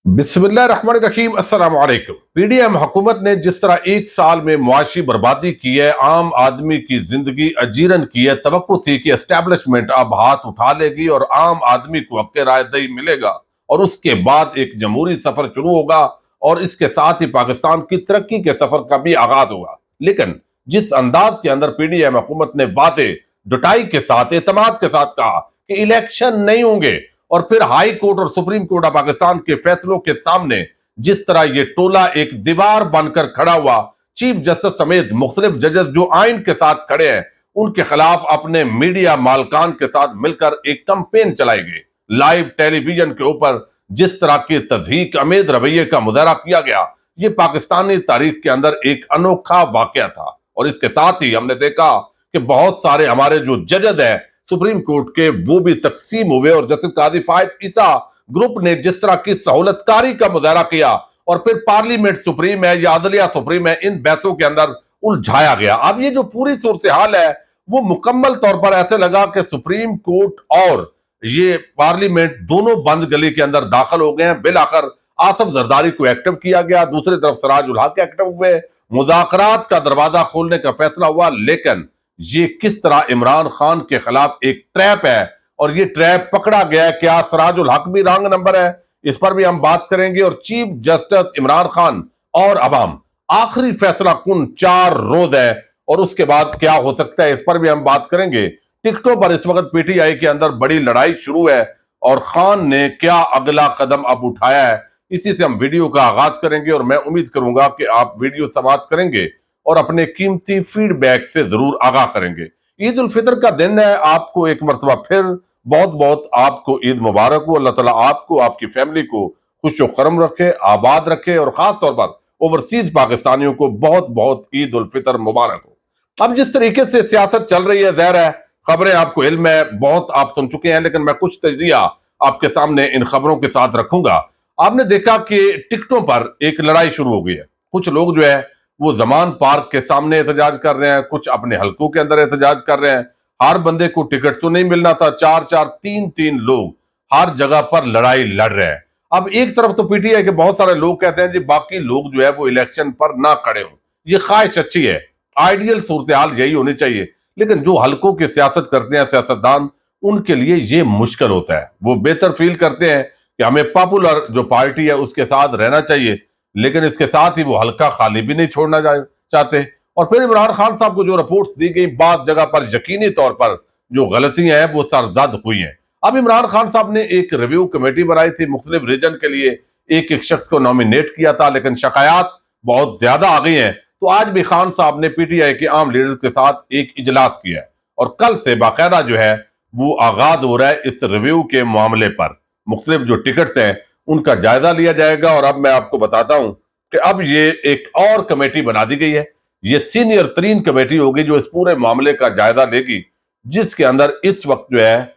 बिस्मिल्लाहिर्रहमानिर्रहीम अस्सलाम वालेकुम। पीडीएम हुकूमत ने जिस तरह एक साल में मुआशी बर्बादी की है, आम आदमी की जिंदगी अजीरन की है, तवक्को थी कि एस्टेब्लिशमेंट अब हाथ उठा लेगी और आम आदमी को हक रायदही मिलेगा और उसके बाद एक जमहूरी सफर शुरू होगा और इसके साथ ही पाकिस्तान की तरक्की के सफर का भी आगाज होगा। लेकिन जिस अंदाज के अंदर पीडीएम हुकूमत ने वादे डटाई के साथ, एतमाद के साथ कहा कि इलेक्शन नहीं होंगे और फिर हाई कोर्ट और सुप्रीम कोर्ट ऑफ पाकिस्तान के फैसलों के सामने जिस तरह ये टोला एक दीवार बनकर खड़ा हुआ, चीफ जस्टिस समेत मुख्तलिफ जजेस जो आइन के साथ खड़े हैं, उनके खिलाफ अपने मीडिया मालकान के साथ मिलकर एक कैंपेन चलाई गई। लाइव टेलीविजन के ऊपर जिस तरह के तज़हीक अमेद रवैये का मुजाहरा किया गया, ये पाकिस्तानी तारीख के अंदर एक अनोखा वाकया था। और इसके साथ ही हमने देखा कि बहुत सारे हमारे जो जजेस हैं सुप्रीम कोर्ट के, वो भी तकसीम हुए और जस्टिस काजी फायद ईसा ग्रुप ने जिस तरह की सहूलतकारी का मुजाहरा किया और फिर पार्लियामेंट सुप्रीम है या अदलिया सुप्रीम है, इन बहसों के अंदर उलझाया गया। अब ये जो पूरी सूरत हाल है वो मुकम्मल तौर पर ऐसे लगा कि सुप्रीम कोर्ट और ये पार्लियामेंट दोनों बंद गली के अंदर दाखिल हो गए हैं। बिल आखिर आसफ जरदारी को एक्टिव किया गया, दूसरी तरफ सिराज उल हक एक्टिव हुए, मुज़ाकरात का दरवाजा खोलने का फैसला हुआ। लेकिन ये किस तरह इमरान खान के खिलाफ एक ट्रैप है और ये ट्रैप पकड़ा गया है, क्या सिराज उल हक भी रंग नंबर है, इस पर भी हम बात करेंगे। और चीफ जस्टिस इमरान खान और अवाम, आखिरी फैसला कुन 4 रोज है और उसके बाद क्या हो सकता है, इस पर भी हम बात करेंगे। टिकटों पर इस वक्त पीटीआई के अंदर बड़ी लड़ाई शुरू है और खान ने क्या अगला कदम अब उठाया है, इसी से हम वीडियो का आगाज करेंगे और मैं उम्मीद करूंगा कि आप वीडियो समाप्त करेंगे और अपने कीमती फीडबैक से जरूर आगाह करेंगे। ईद उल फितर का दिन है, आपको एक मरतबा फिर बहुत बहुत आपको ईद मुबारक हो। अल्लाह ताला आपको, आपकी फैमिली को खुश खरम रखे, आबाद रखे और खास तौर पर ओवरसीज पाकिस्तानियों को बहुत बहुत ईद उल फितर मुबारक हो। अब जिस तरीके से सियासत चल रही है, ज़ाहिर है खबरें आपको इल्म है, बहुत आप सुन चुके हैं, लेकिन मैं कुछ तजिया आपके सामने इन खबरों के साथ रखूंगा। आपने देखा कि टिकटों पर एक लड़ाई शुरू हो गई है। कुछ लोग जो है वो जमान पार्क के सामने एहतजाज कर रहे हैं, कुछ अपने हलकों के अंदर एहतजाज कर रहे हैं। हर बंदे को टिकट तो नहीं मिलना था, 4-4, 3-3 लोग हर जगह पर लड़ाई लड़ रहे हैं। अब एक तरफ तो पीटीआई के बहुत सारे लोग कहते हैं जी बाकी लोग जो है वो इलेक्शन पर ना खड़े हों, ये ख्वाहिश अच्छी है, आइडियल सूरत हाल यही होनी चाहिए। लेकिन जो हलकों की सियासत करते हैं सियासतदान, उनके लिए ये मुश्किल होता है। वो बेहतर फील करते हैं कि हमें पॉपुलर जो पार्टी है उसके साथ रहना चाहिए, लेकिन इसके साथ ही वो हल्का खाली भी नहीं छोड़ना चाहते। और फिर इमरान खान साहब को जो रिपोर्ट्स दी गई, बाद जगह पर यकीनी तौर पर जो गलतियां हैं वो सरजद हुई हैं। अब इमरान खान साहब ने एक रिव्यू कमेटी बनाई थी, मुख्तलिफ रीजन के लिए एक एक शख्स को नॉमिनेट किया था, लेकिन शिकायत बहुत ज्यादा आ गई हैं। तो आज भी खान साहब ने पीटीआई के आम लीडर्स के साथ एक इजलास किया है और कल से बाकायदा जो है वो आगाज हो रहा है इस रिव्यू के मामले पर। मुख्तलिफ जो टिकट्स हैं उनका जायजा लिया जाएगा और अब मैं आपको बताता हूं कि अब ये एक और कमेटी बना दी गई है। ये सीनियर तरीन कमेटी होगी जो इस पूरे मामले का जायजा लेगी, जिसके अंदर इस वक्त जो है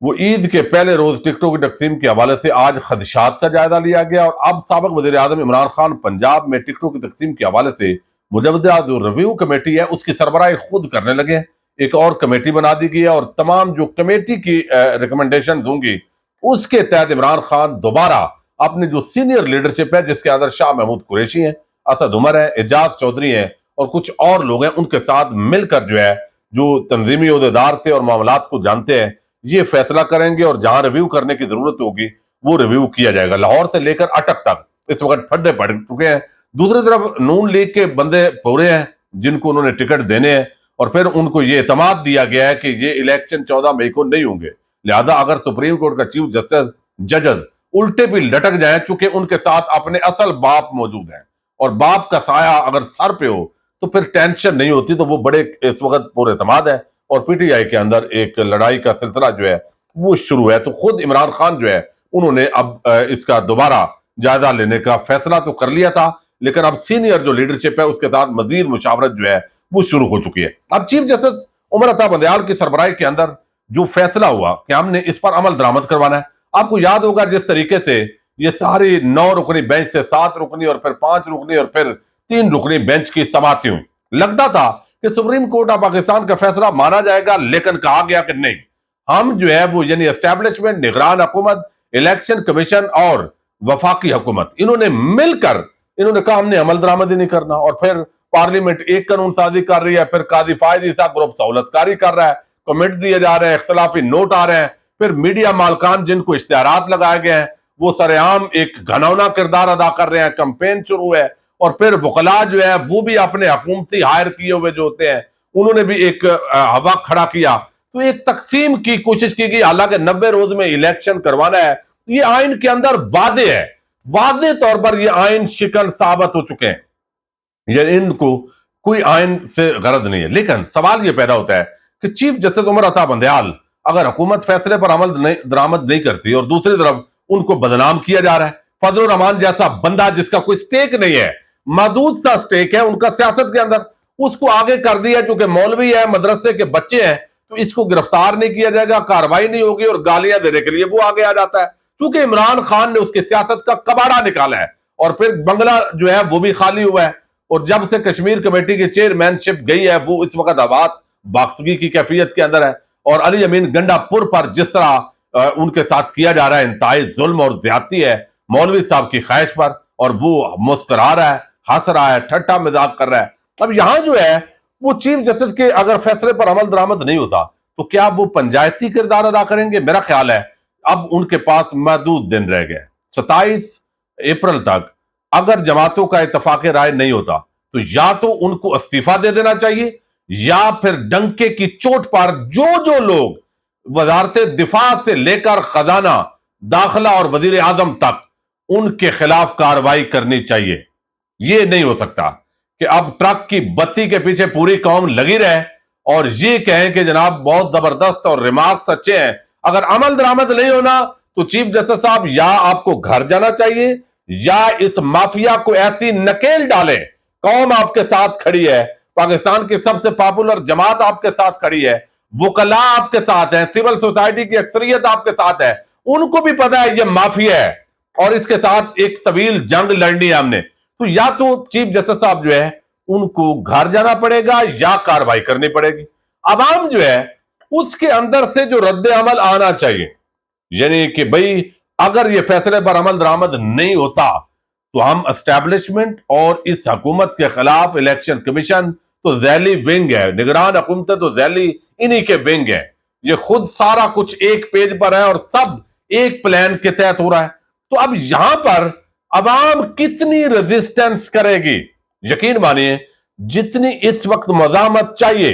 वो ईद के पहले रोज टिकटों की तकसीम के हवाले से आज खदशात का जायजा लिया गया। और अब साबिक वजीर आजम इमरान खान पंजाब में टिकटों की तकसीम के हवाले से मुजवदा जो रिव्यू कमेटी है उसकी सरबराही खुद करने लगे। एक और कमेटी बना दी गई है और तमाम जो कमेटी की रिकमेंडेशन होंगी उसके तहत इमरान खान दोबारा अपनी जो सीनियर लीडरशिप है, जिसके अंदर शाह महमूद कुरैशी है, असद उमर है, एजाज चौधरी है और कुछ और लोग हैं, उनके साथ मिलकर जो है जो तंजीमी ओहदेदार थे और मामलात को जानते हैं, ये फैसला करेंगे और जहां रिव्यू करने की जरूरत होगी वो रिव्यू किया जाएगा। लाहौर से लेकर अटक तक इस वक्त फड्डे पड़ चुके हैं। दूसरी तरफ नून लीग के बंदे पूरे हैं जिनको उन्होंने टिकट देने हैं और फिर उनको ये एतमाद दिया गया है कि ये इलेक्शन 14 मई को नहीं होंगे। लिहाजा अगर सुप्रीम कोर्ट का चीफ जस्टिस जजेस उल्टे भी लटक जाए, चूंकि उनके साथ अपने असल बाप मौजूद हैं और बाप का साया अगर सर पे हो तो फिर टेंशन नहीं होती, तो वो बड़े इस वक्त पूरे एतमाद है और पीटीआई के अंदर एक लड़ाई का सिलसिला जो है वो शुरू है। तो खुद इमरान खान जो है उन्होंने अब इसका दोबारा जायजा लेने का फैसला तो कर लिया था, लेकिन अब सीनियर जो लीडरशिप है उसके साथ मजीद मुशावरत जो है वो शुरू हो चुकी है। अब चीफ जस्टिस उमर अता बंदयाल की सरबराही के अंदर जो फैसला हुआ कि हमने इस पर अमल दरामद करवाना है। आपको याद होगा जिस तरीके से ये सारी 9 रुकनी बेंच से 7 रुकनी और फिर 5 रुकनी और फिर 3 रुकनी बेंच की समाप्ति हुई, लगता था कि सुप्रीम कोर्ट ऑफ पाकिस्तान का फैसला माना जाएगा, लेकिन कहा गया कि नहीं, हम जो है वो यानी एस्टेब्लिशमेंट, निगरान हुकूमत, इलेक्शन कमीशन और वफाकी हुकूमत, इन्होंने मिलकर इन्होंने कहा हमने अमल दरामद ही नहीं करना, और फिर पार्लियामेंट एक कानून साजी कर रही है, फिर काजी फायद ईसा ग्रुप सहूलतकारी कर रहा है, कमेंट दिए जा रहे हैं, इख्तलाफी नोट आ रहे हैं, फिर मीडिया मालकान जिनको इश्तिहारात लगाए गए हैं वो सरेआम एक घनौना किरदार अदा कर रहे हैं, कैंपेन शुरू है, और फिर वकला जो है वो भी अपने हुकूमती हायर किए हुए जो होते हैं उन्होंने भी एक हवा खड़ा किया, तो एक तकसीम की कोशिश की गई। हालांकि 90 रोज में इलेक्शन करवाना है, ये आइन के अंदर वादे है, वादे तौर पर ये आइन शिकन साबित हो चुके हैं, ये इनको कोई आइन से गरज नहीं है। लेकिन सवाल ये पैदा होता है कि चीफ जस्टिस उमर अता बंदयाल अगर हुकूमत फैसले पर अमल दरामद नहीं करती और दूसरी तरफ उनको बदनाम किया जा रहा है, फजल रहमान जैसा बंदा जिसका कोई स्टेक नहीं है, महदूद सा स्टेक है उनका सियासत के अंदर, उसको आगे कर दिया, चूंकि मौलवी है, मदरसे के बच्चे हैं, तो इसको गिरफ्तार नहीं किया जाएगा, कार्रवाई नहीं होगी, और गालियां देने के लिए वो आगे आ जाता है, क्योंकि इमरान खान ने उसकी सियासत का कबाड़ा निकाला है, और फिर बंगला जो है वो भी खाली हुआ है, और जब से कश्मीर कमेटी की चेयरमैनशिप गई है वो इस वक्त आवाज बाख्तगी की कैफियत के अंदर है, और अली अमीन गंडापुर पर जिस तरह उनके साथ किया जा रहा है इंतहाई जुल्म और ज्यादती है मौलवी साहब की ख्वाहिश पर, और वो मुस्कुरा रहा है, हंस रहा है, ठट्ठा मजाक कर रहा है। अब यहां जो है वो चीफ जस्टिस के अगर फैसले पर अमल दरामद नहीं होता तो क्या वो पंचायती किरदार अदा करेंगे? मेरा ख्याल है अब उनके पास महदूद दिन रह गए, 27 अप्रैल तक अगर जमातों का इत्तेफाक राय नहीं होता तो या तो उनको इस्तीफा दे देना चाहिए, या फिर डंके की चोट पर जो जो लोग वजारत दिफा से लेकर खजाना, दाखिला और वजीर आजम तक उनके खिलाफ कार्रवाई करनी चाहिए। यह नहीं हो सकता कि अब ट्रक की बत्ती के पीछे पूरी कौम लगी रहे और ये कहें कि जनाब बहुत जबरदस्त और रिमार्क्स अच्छे हैं, अगर अमल दरामद नहीं होना तो चीफ जस्टिस साहब या आपको घर जाना चाहिए या इस माफिया को ऐसी नकेल डालें, कौम आपके साथ खड़ी है, पाकिस्तान की सबसे पॉपुलर जमात आपके साथ खड़ी है, वकला आपके साथ है, सिविल सोसाइटी की अक्सरियत आपके साथ है, उनको भी पता है ये माफिया है और इसके साथ एक तवील जंग लड़नी है हमने, तो या तो चीफ जस्टिस साहब जो है उनको घर जाना पड़ेगा या कार्रवाई करनी पड़ेगी। अवाम जो है उसके अंदर से जो रद्द अमल आना चाहिए, यानी कि भाई अगर ये फैसले पर अमल दरामद नहीं होता तो हम एस्टैब्लिशमेंट और इस हुकूमत के खिलाफ इलेक्शन कमीशन तो जैली विंग है, निगरान हुकूमत तो जैली इन्हीं के विंग है, ये खुद सारा कुछ एक पेज पर है और सब एक प्लान के तहत हो रहा है। तो अब यहां पर अवाम कितनी रेजिस्टेंस करेगी? यकीन मानिए जितनी इस वक्त मज़ामत चाहिए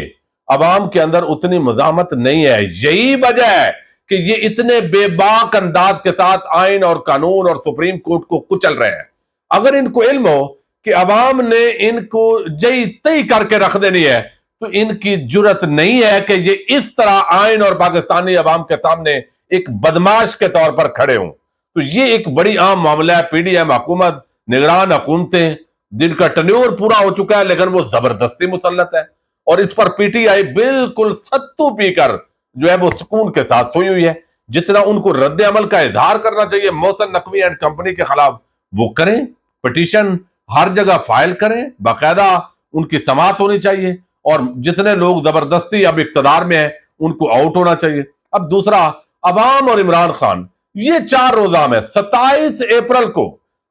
अवाम के अंदर उतनी मज़ामत नहीं है। यही वजह है कि ये इतने बेबाक अंदाज के साथ आइन और कानून और सुप्रीम कोर्ट को कुचल रहे हैं। अगर इनको इल्म हो कि अवाम ने इनको जई तई करके रख देनी है तो इनकी जुर्रत नहीं है कि ये इस तरह आइन और पाकिस्तानी अवाम के सामने एक बदमाश के तौर पर खड़े हों। तो ये एक बड़ी आम मामला है। पीडीएम हुकूमत, निगरान हुकूमतें जिनका टन्योर पूरा हो चुका है लेकिन वो जबरदस्ती मुसल्लत है, और इस पर पीटीआई बिल्कुल सत्तू पीकर जो है वो सुकून के साथ सोई हुई है। जितना उनको रद्द अमल का इजहार करना चाहिए मोहसिन नकवी एंड कंपनी के खिलाफ वो करें, पिटीशन हर जगह फाइल करें, बाकायदा उनकी समाअत होनी चाहिए, और जितने लोग जबरदस्ती अब इख्तिदार में है उनको आउट होना चाहिए। अब दूसरा, अवाम और इमरान खान ये 4 रोजा में 27 अप्रैल को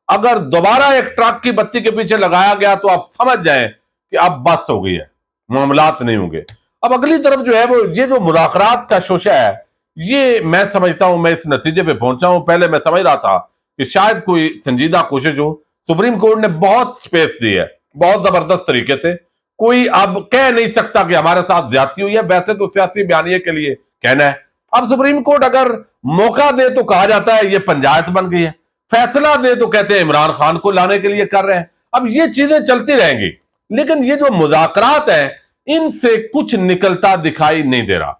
अगर दोबारा एक ट्रक की बत्ती के पीछे लगाया गया तो आप समझ जाएं कि अब बस हो गई है, मामलात नहीं होंगे। अब अगली तरफ जो है वो ये जो मुज़ाकरात का शोशा है, ये मैं समझता हूं, मैं इस नतीजे पे पहुंचा हूं। पहले मैं समझ रहा था कि शायद कोई संजीदा कोशिश हो, सुप्रीम कोर्ट ने बहुत स्पेस दी है, बहुत जबरदस्त तरीके से, कोई अब कह नहीं सकता कि हमारे साथ ज्यादती हुई है। वैसे तो सियासी बयानिए के लिए कहना है, अब सुप्रीम कोर्ट अगर मौका दे तो कहा जाता है ये पंचायत बन गई है, फैसला दे तो कहते हैं इमरान खान को लाने के लिए कर रहे हैं। अब ये चीजें चलती रहेंगी, लेकिन ये जो मुज़ाकरात हैं इनसे कुछ निकलता दिखाई नहीं दे रहा।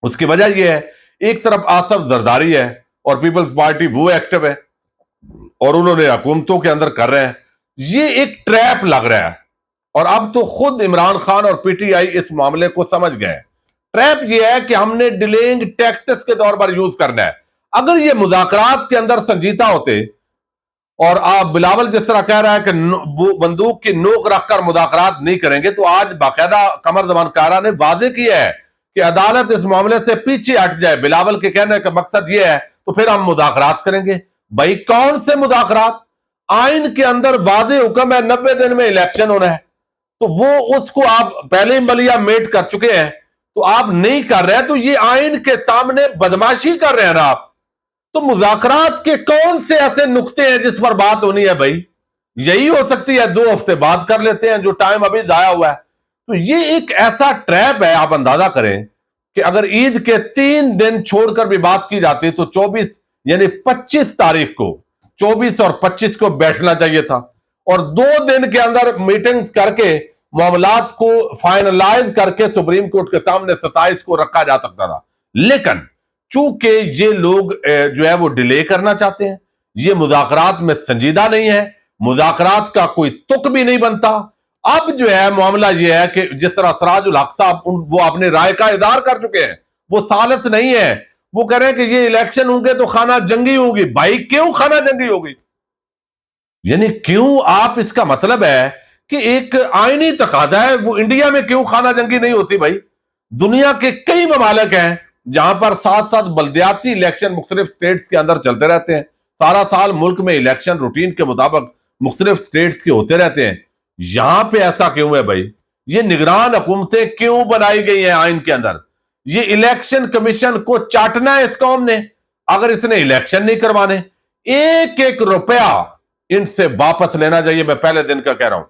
उसकी वजह यह है, एक तरफ आसफ जरदारी है और पीपल्स पार्टी वो एक्टिव है और उन्होंने हुकूमतों के अंदर कर रहे हैं, ये एक ट्रैप लग रहा है, और अब तो खुद इमरान खान और पीटीआई इस मामले को समझ गए। ट्रैप ये है कि हमने डिलेइंग टैक्टिक्स के तौर पर यूज करना है। अगर ये मुज़ाकरात के अंदर संजीदा होते, और आप बिलावल जिस तरह कह रहा है कि बंदूक की नोक रखकर मुज़ाकरात नहीं करेंगे, तो आज बाकायदा कमर जमान कारा ने वादे किया है कि अदालत इस मामले से पीछे हट जाए। बिलावल के कहने का मकसद यह है तो फिर हम मुज़ाकरात करेंगे। भाई कौन से मुज़ाकरात? आइन के अंदर वाज़े हुक्म है 90 दिन में इलेक्शन होना है, तो वो उसको आप पहले ही मलिया मेट कर चुके हैं, तो आप नहीं कर रहे हैं, तो ये आइन के सामने बदमाशी कर रहे हैं ना आप। तो मुज़ाकरात के कौन से ऐसे नुक्ते हैं जिस पर बात होनी है भाई? यही हो सकती है 2 हफ्ते बाद कर लेते हैं, जो टाइम अभी जाया हुआ है। तो ये एक ऐसा ट्रैप है, आप अंदाजा करें कि अगर ईद के 3 दिन छोड़कर भी बात की जाती तो 24 यानी 25 तारीख को, 24 और 25 को बैठना चाहिए था, और 2 दिन के अंदर मीटिंग्स करके मामलात को फाइनलाइज करके सुप्रीम कोर्ट के सामने 27 को रखा जा सकता था। लेकिन चूंकि ये लोग जो है वो डिले करना चाहते हैं, ये मुज़ाकरात में संजीदा नहीं है, मुज़ाकरात का कोई तुक भी नहीं बनता। अब जो है मामला ये है कि जिस तरह सराजुल हक साहब वो अपने राय का इज़हार कर चुके हैं, वो सालिस नहीं है, वो कह रहे हैं कि ये इलेक्शन होंगे तो खाना जंगी होगी। भाई क्यों खाना जंगी होगी? यानी क्यों? आप इसका मतलब है कि एक आईनी तकादा है, वो इंडिया में क्यों खाना जंगी नहीं होती भाई? दुनिया के कई ममालिक हैं जहां पर साथ साथ बल्दियाती इलेक्शन मुख्तलिफ स्टेट्स के अंदर चलते रहते हैं, सारा साल मुल्क में इलेक्शन रूटीन के मुताबिक मुख्तलिफ स्टेट्स के होते रहते हैं। यहां पे ऐसा क्यों है भाई? ये निगरान हुकूमतें क्यों बनाई गई हैं आइन के अंदर? ये इलेक्शन कमीशन को चाटना है इस कौम ने, अगर इसने इलेक्शन नहीं करवाने। एक एक रुपया इनसे वापस लेना चाहिए। मैं पहले दिन का कह रहा हूं,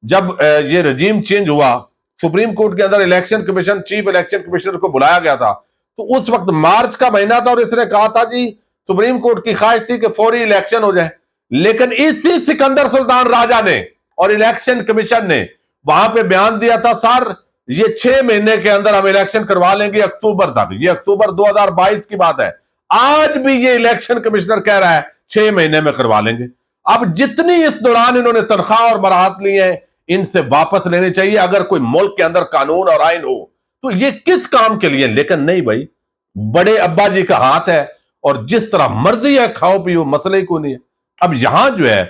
जब ये रजीम चेंज हुआ, सुप्रीम कोर्ट के अंदर election commission, chief election commissioner को बुलाया गया था, तो उस वक्त मार्च का महीना था और इसने कहा था जी सुप्रीम कोर्ट की ख्वाहिश थी कि फौरी इलेक्शन हो जाए। लेकिन इसी सिकंदर सुल्तान राजा ने और इलेक्शन कमीशन ने वहां पे बयान दिया था, सर ये 6 महीने के अंदर हम इलेक्शन करवा लेंगे, अक्टूबर तक। ये अक्टूबर 2022 की बात है। आज भी ये इलेक्शन कमिश्नर कह रहा है 6 महीने में करवा लेंगे। अब जितनी इस दौरान इन्होंने तनख्वाह और मराहत ली है, इनसे वापस लेनी चाहिए अगर कोई मुल्क के अंदर कानून और आइन हो तो। ये किस काम के लिए? लेकिन नहीं भाई, बड़े अब्बा जी का हाथ है और जिस तरह मर्जी है खाओ पियो, मसले ही कोई नहीं है। अब यहां जो है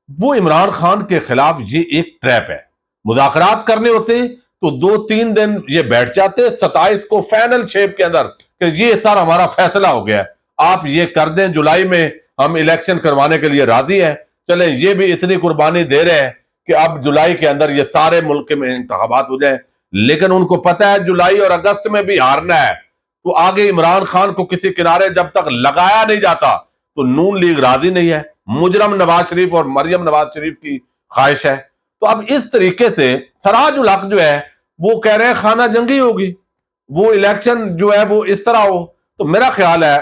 वो इमरान खान के खिलाफ ये एक ट्रैप है। मुज़ाकरात करने होते तो 2-3 दिन ये बैठ जाते, 27 को फाइनल शेप के अंदर कि ये सर हमारा फैसला हो गया है, आप ये कर दें, जुलाई में हम इलेक्शन करवाने के लिए राजी हैं, चले ये भी इतनी कुर्बानी दे रहे हैं कि अब जुलाई के अंदर ये सारे मुल्क में इंतखाबात हो जाए। लेकिन उनको पता है जुलाई और अगस्त में भी हारना है, तो आगे इमरान खान को किसी किनारे जब तक लगाया नहीं जाता तो नून लीग राजी नहीं है। मुजरम नवाज शरीफ और मरियम नवाज शरीफ की ख्वाहिश है। तो अब इस तरीके से सराजुल हक जो है वो कह रहे हैं खाना जंगी होगी, वो इलेक्शन जो है वो इस तरह हो। तो मेरा ख्याल है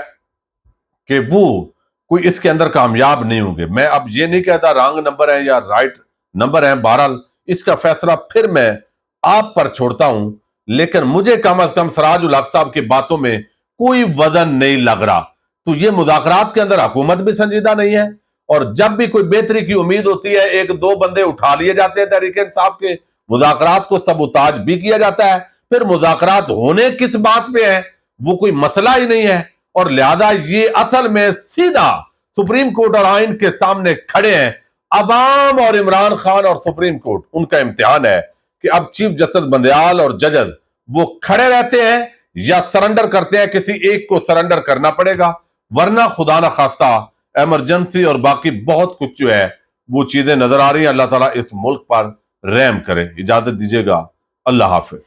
कि वो कोई इसके अंदर कामयाब नहीं होंगे। मैं अब ये नहीं कहता रॉन्ग नंबर है या राइट नंबर है, बहरहाल इसका फैसला फिर मैं आप पर छोड़ता हूं। लेकिन मुझे कम अज कम सराजुल हक साहब की बातों में कोई वजन नहीं लग रहा। तो ये मुज़ाकरात के अंदर हुकूमत भी संजीदा नहीं है, और जब भी कोई बेहतरी की उम्मीद होती है 1-2 बंदे उठा लिए जाते हैं तहरीक इंसाफ के, मुज़ाकरात को सबूताज भी किया जाता है। फिर मुज़ाकरात होने किस बात पे है, वो कोई मसला ही नहीं है। और लिहाजा ये असल में सीधा सुप्रीम कोर्ट और आइन के सामने खड़े हैं। अवाम और इमरान खान और सुप्रीम कोर्ट, उनका इम्तिहान है कि अब चीफ जस्टिस बंदयाल और जजेस वो खड़े रहते हैं या सरेंडर करते हैं। किसी एक को सरेंडर करना पड़ेगा, वरना खुदा ना खास्ता इमरजेंसी और बाकी बहुत कुछ जो है वो चीजें नजर आ रही हैं। अल्लाह ताला इस मुल्क पर रहम करे। इजाजत दीजिएगा, अल्लाह हाफिज।